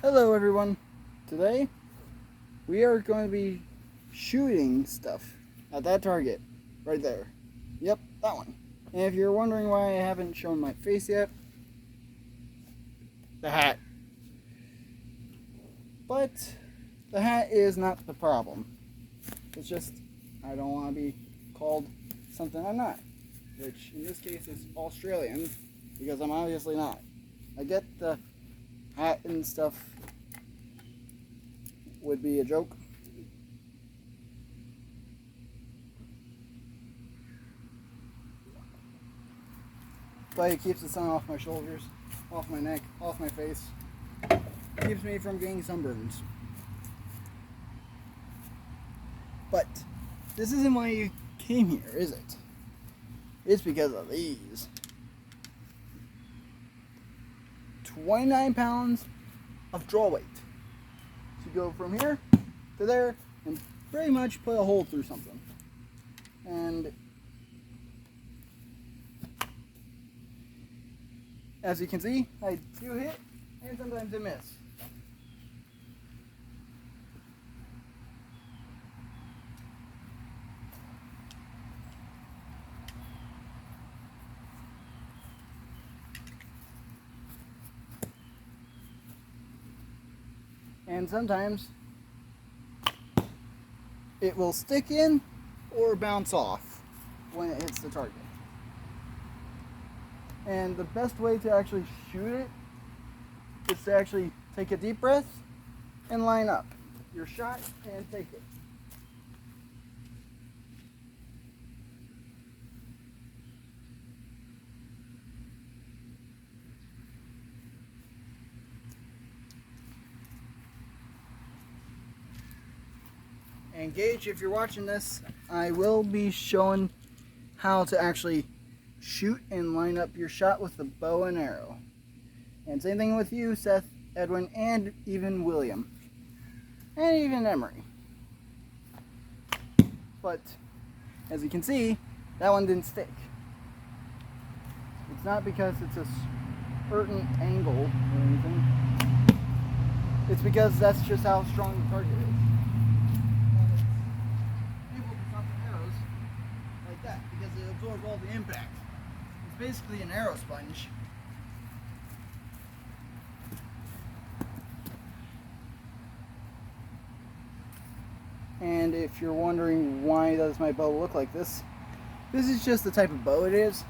Hello everyone. Today we are going to be shooting stuff at that target right there. Yep, that one. And if you're wondering why I haven't shown my face yet, the hat. But the hat is not the problem. It's just I don't want to be called something I'm not, which in this case is Australian, because I'm obviously not. I get the hat and stuff would be a joke. But it keeps the sun off my shoulders, off my neck, off my face. Keeps me from getting sunburns. But this isn't why you came here, is it? It's because of these. 29 pounds of draw weight. So you go from here to there and pretty much put a hole through something. And as you can see, I do hit and sometimes I miss. And sometimes it will stick in or bounce off when it hits the target. And the best way to actually shoot it is to actually take a deep breath and line up your shot and take it. And Gage, if you're watching this, I will be showing how to actually shoot and line up your shot with the bow and arrow. And same thing with you, Seth, Edwin, and even William. And even Emery. But, as you can see, that one didn't stick. It's not because it's a certain angle or anything. It's because that's just how strong the target is. Because it absorbs all the impact. It's basically an arrow sponge. And if you're wondering why does my bow look like this is just the type of bow it is.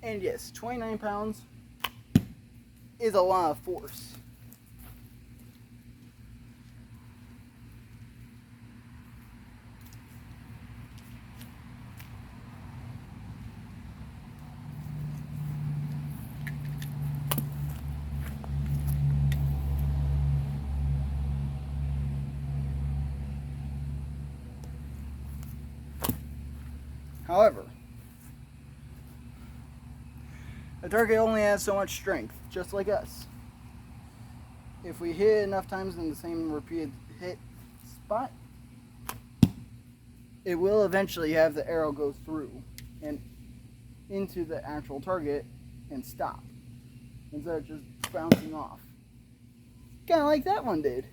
And yes, 29 pounds is a lot of force. However, a target only has so much strength, just like us. If we hit enough times in the same repeated hit spot, it will eventually have the arrow go through and into the actual target and stop, instead of just bouncing off. Kind of like that one did.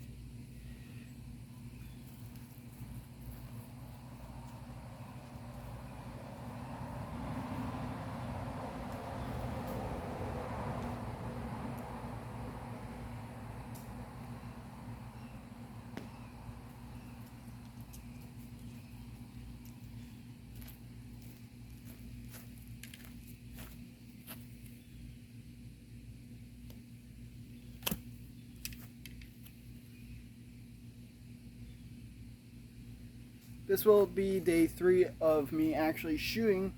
This will be day 3 of me actually shooting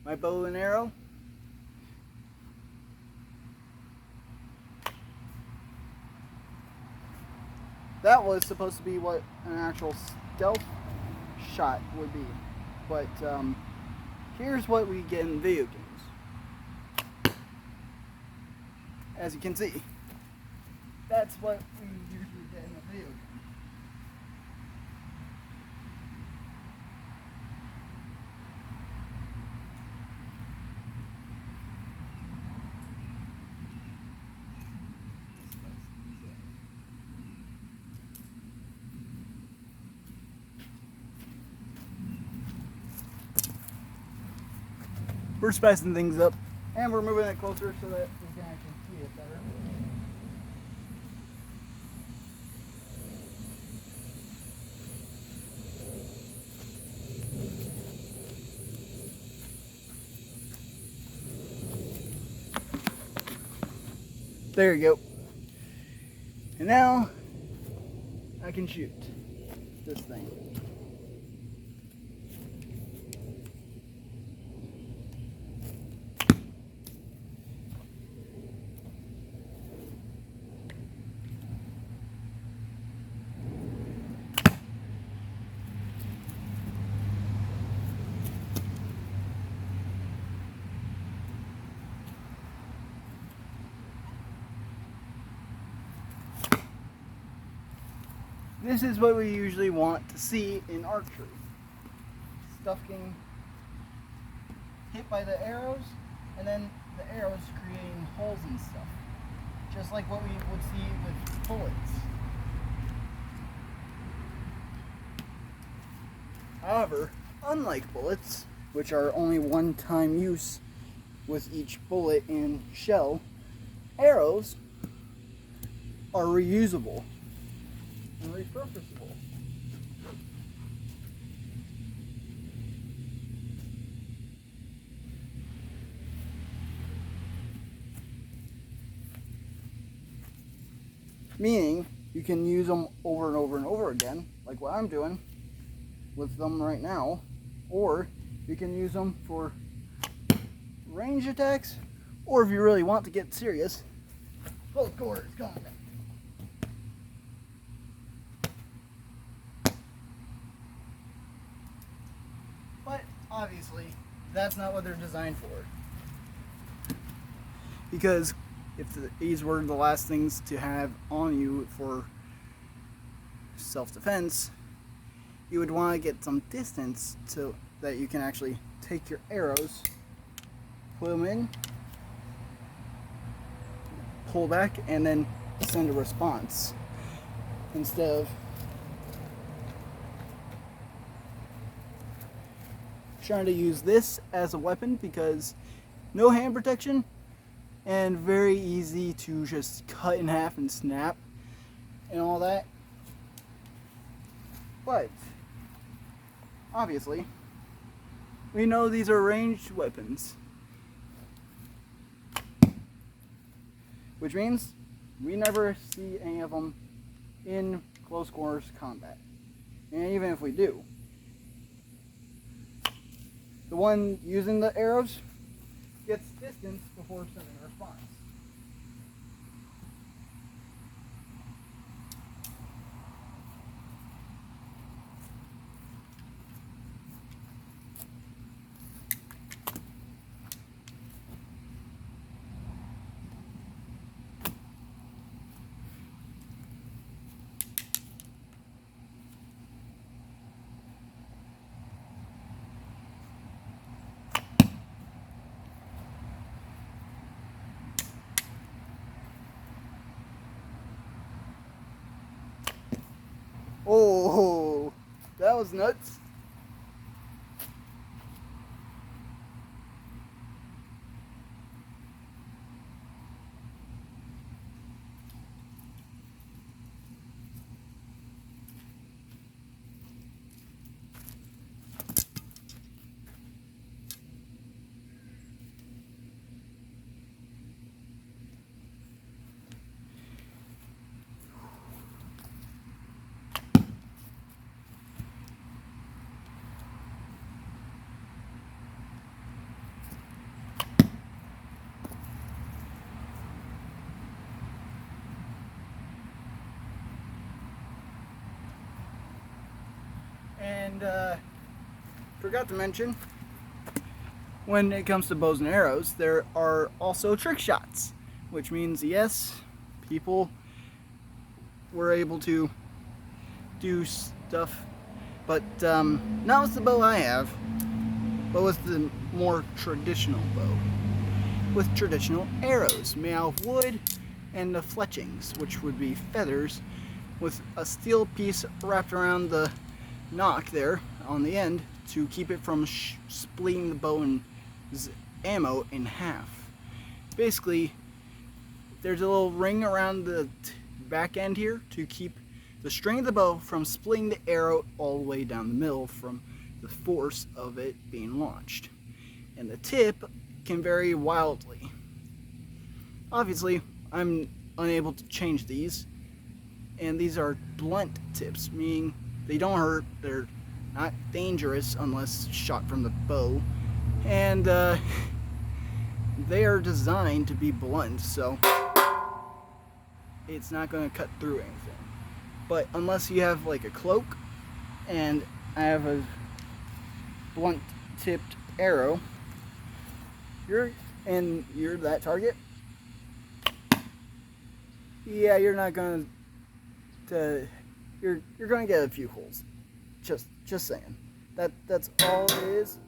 my bow and arrow. That was supposed to be what an actual stealth shot would be. But here's what we get in video games. As you can see, that's what we usually get in a video game. we're spicing things up, and we're moving it closer so that we can actually see it better. There you go. And now I can shoot this thing. This is what we usually want to see in archery. Stuff getting hit by the arrows, and then the arrows creating holes and stuff. Just like what we would see with bullets. However, unlike bullets, which are only one-time use with each bullet and shell, arrows are reusable and repurposable. Meaning you can use them over and over and over again, like what I'm doing with them right now, or you can use them for range attacks, or if you really want to get serious, both quarters combat. But obviously, that's not what they're designed for. Because if these were the last things to have on you for self-defense, you would want to get some distance so that you can actually take your arrows, put them in, pull back, and then send a response instead of trying to use this as a weapon, because no hand protection and very easy to just cut in half and snap and all that. But obviously we know these are ranged weapons, which means we never see any of them in close quarters combat. And even if we do, the one using the arrows gets distance before sending a response. Oh, that was nuts. And forgot to mention, when it comes to bows and arrows, there are also trick shots, which means yes, people were able to do stuff, but not with the bow I have, but with the more traditional bow, with traditional arrows made out of wood, and the fletchings, which would be feathers, with a steel piece wrapped around the nock there on the end to keep it from splitting the bow in ammo in half. Basically, there's a little ring around the back end here to keep the string of the bow from splitting the arrow all the way down the middle from the force of it being launched. And the tip can vary wildly. Obviously, I'm unable to change these, and these are blunt tips, meaning they don't hurt, they're not dangerous unless shot from the bow, and they are designed to be blunt, so it's not going to cut through anything. But unless you have like a cloak, and I have a blunt tipped arrow, you're that target, yeah, you're not going to, you're going to get a few holes. Just saying. That's all it is.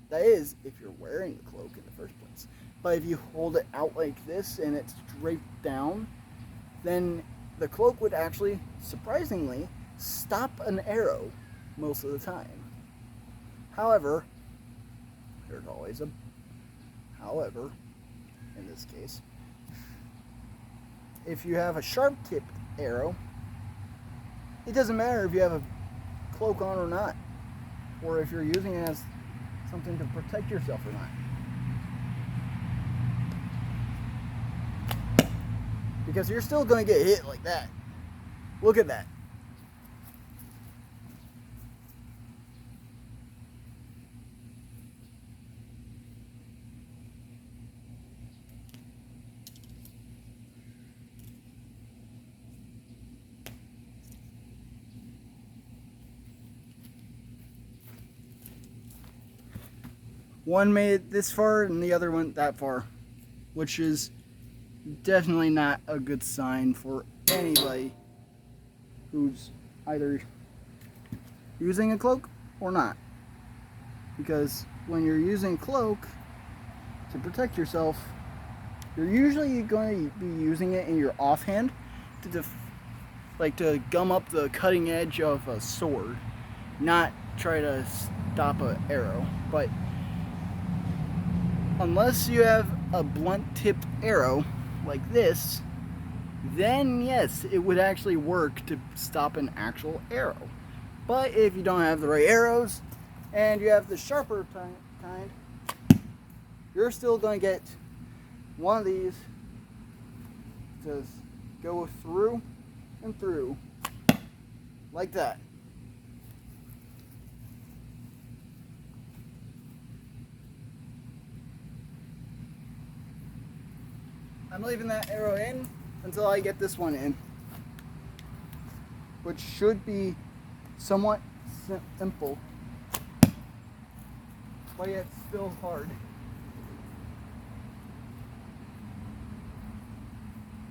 That is if you're wearing the cloak in the first place. But if you hold it out like this and it's draped down, then the cloak would actually, surprisingly, stop an arrow most of the time. However, there's always a however in this case. If you have a sharp-tipped arrow, it doesn't matter if you have a cloak on or not, or if you're using it as something to protect yourself or not. Because you're still going to get hit like that. Look at that. One made it this far and the other went that far, which is definitely not a good sign for anybody who's either using a cloak or not. Because when you're using cloak to protect yourself, you're usually going to be using it in your offhand to gum up the cutting edge of a sword, not try to stop an arrow. But unless you have a blunt-tipped arrow like this, then yes, it would actually work to stop an actual arrow. But if you don't have the right arrows and you have the sharper kind, you're still going to get one of these just go through and through like that. I'm leaving that arrow in until I get this one in, which should be somewhat simple, but yet still hard.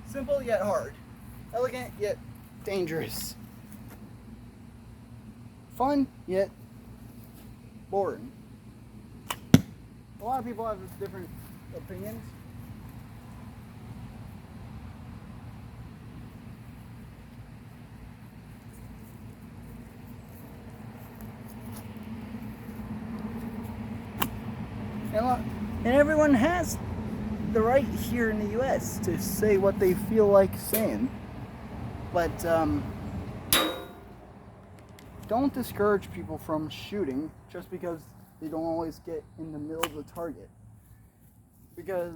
Simple yet hard. Elegant yet dangerous. Fun yet boring. A lot of people have different opinions. And everyone has the right here in the U.S. to say what they feel like saying. But don't discourage people from shooting just because they don't always get in the middle of the target. Because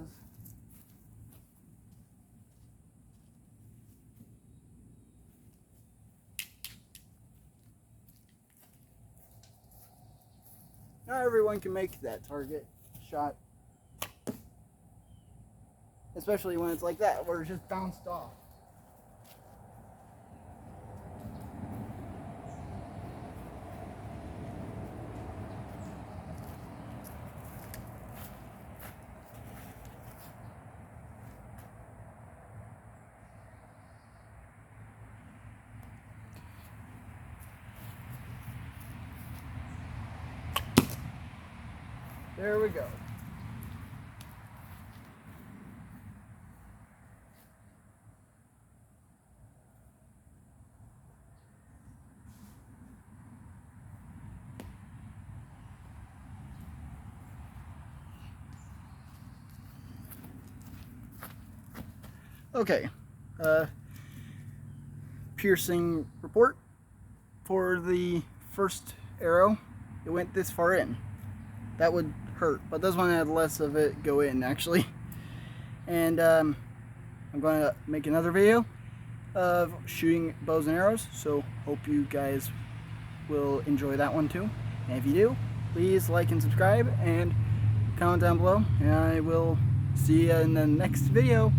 not everyone can make that target shot. Especially when it's like that, where it's just bounced off. There we go. Okay, piercing report for the first arrow. It went this far in. That would hurt, but this one had less of it go in actually. And I'm going to make another video of shooting bows and arrows, so hope you guys will enjoy that one too. And if you do, please like and subscribe and comment down below, and I will see you in the next video.